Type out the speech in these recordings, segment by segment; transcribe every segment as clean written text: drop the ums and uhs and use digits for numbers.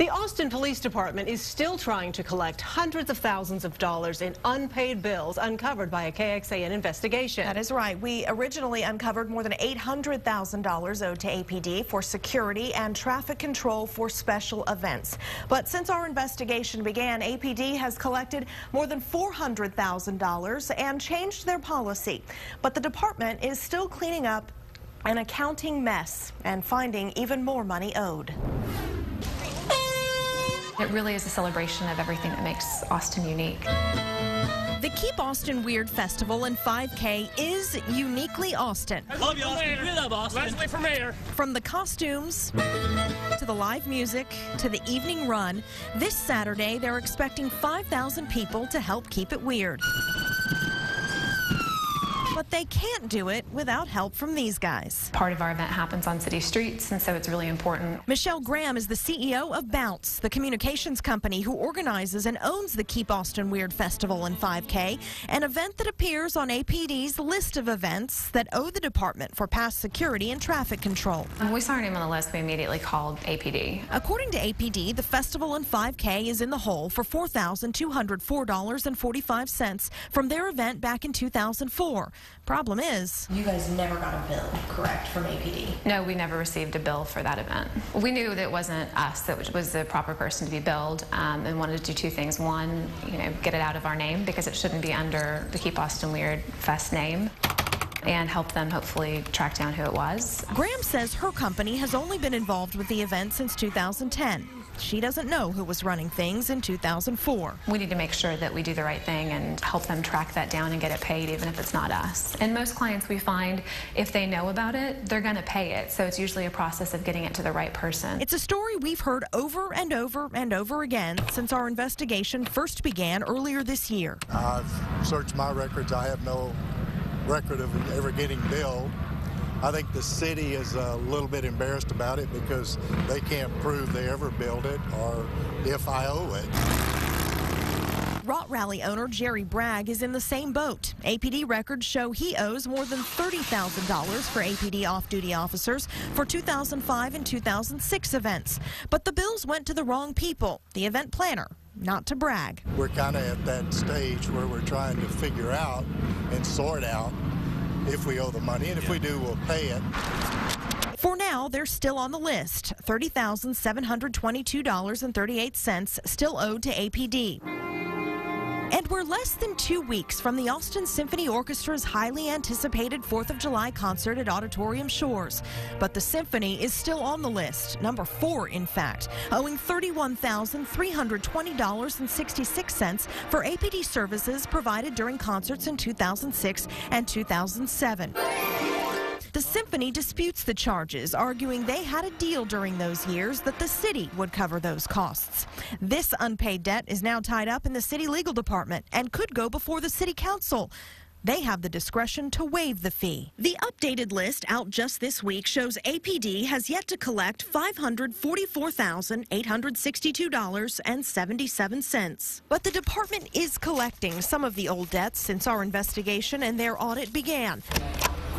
The Austin Police Department is still trying to collect hundreds of thousands of dollars in unpaid bills uncovered by a KXAN investigation. That is right. We originally uncovered more than $800,000 owed to APD for security and traffic control for special events. But since our investigation began, APD has collected more than $400,000 and changed their policy. But the department is still cleaning up an accounting mess and finding even more money owed. It really is a celebration of everything that makes Austin unique. The Keep Austin Weird Festival and 5K is uniquely Austin. I love you, Austin. We love Austin. Leslie for mayor. From the costumes to the live music to the evening run, this Saturday they're expecting 5,000 people to help keep it weird. But they can't do it without help from these guys. Part of our event happens on city streets, and so it's really important. Michelle Graham is the CEO of Bounce, the communications company who organizes and owns the Keep Austin Weird Festival and 5K, an event that appears on APD's list of events that owe the department for past security and traffic control. When we saw our name on the list, we immediately called APD. According to APD, the festival and 5K is in the hole for $4,204.45 from their event back in 2004. Problem is, you guys never got a bill, correct, from APD? No, we never received a bill for that event. We knew that it wasn't us that was the proper person to be billed, and wanted to do two things. One, get it out of our name because it shouldn't be under the Keep Austin Weird Fest name, and help them hopefully track down who it was. Graham says her company has only been involved with the event since 2010. She doesn't know who was running things in 2004. We need to make sure that we do the right thing and help them track that down and get it paid, even if it's not us. And most clients we find, if they know about it, they're going to pay it. So it's usually a process of getting it to the right person. It's a story we've heard over and over and over again since our investigation first began earlier this year. I've searched my records. I have no record of ever getting billed. I think the city is a little bit embarrassed about it because they can't prove they ever billed it or if I owe it. Rot Rally owner Jerry Bragg is in the same boat. APD records show he owes more than $30,000 for APD off-duty officers for 2005 and 2006 events. But the bills went to the wrong people, the event planner, not to Bragg. We're kind of at that stage where we're trying to figure out and sort out if we owe the money, and if we do, we'll pay it. For now, they're still on the list, $30,722.38 still owed to APD. And we're less than 2 weeks from the Austin Symphony Orchestra's highly anticipated 4th of July concert at Auditorium Shores. But the Symphony is still on the list, number 4 in fact, owing $31,320.66 for APD services provided during concerts in 2006 and 2007. The Symphony disputes the charges, arguing they had a deal during those years that the city would cover those costs. This unpaid debt is now tied up in the city legal department and could go before the city council. They have the discretion to waive the fee. The updated list out just this week shows APD has yet to collect $544,862.77. But the department is collecting some of the old debts since our investigation and their audit began.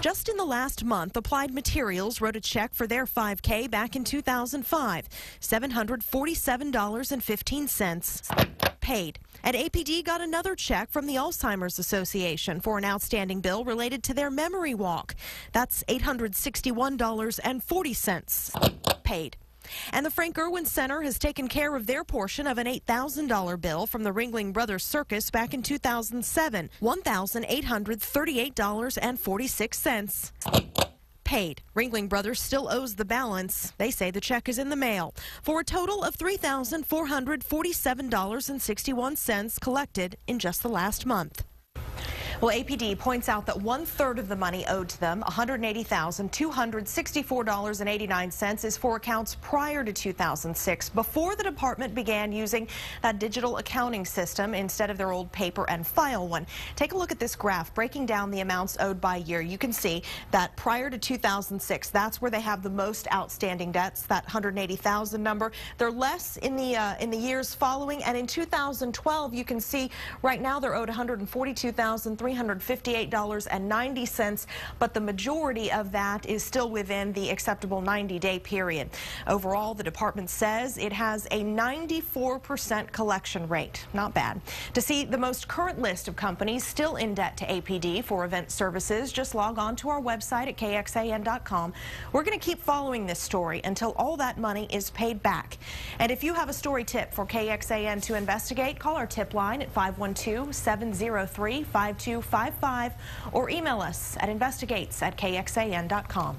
Just in the last month, Applied Materials wrote a check for their 5K back in 2005, $747.15 paid. And APD got another check from the Alzheimer's Association for an outstanding bill related to their memory walk. That's $861.40 paid. And the Frank Irwin Center has taken care of their portion of an $8,000 bill from the Ringling Brothers Circus back in 2007, $1,838.46 paid. Ringling Brothers still owes the balance. They say the check is in the mail for a total of $3,447.61 collected in just the last month. Well, APD points out that 1/3 of the money owed to them, $180,264.89, is for accounts prior to 2006, before the department began using that digital accounting system instead of their old paper and file one. Take a look at this graph breaking down the amounts owed by year. You can see that prior to 2006, that's where they have the most outstanding debts, that $180,000 number. They're less in the years following, and in 2012, you can see right now they're owed $142,300. $358.90, but the majority of that is still within the acceptable 90-day period. Overall, the department says it has a 94% collection rate. Not bad. To see the most current list of companies still in debt to APD for event services, just log on to our website at KXAN.com. We're going to keep following this story until all that money is paid back. And if you have a story tip for KXAN to investigate, call our tip line at 512-703-5255 or email us at investigates@kxan.com.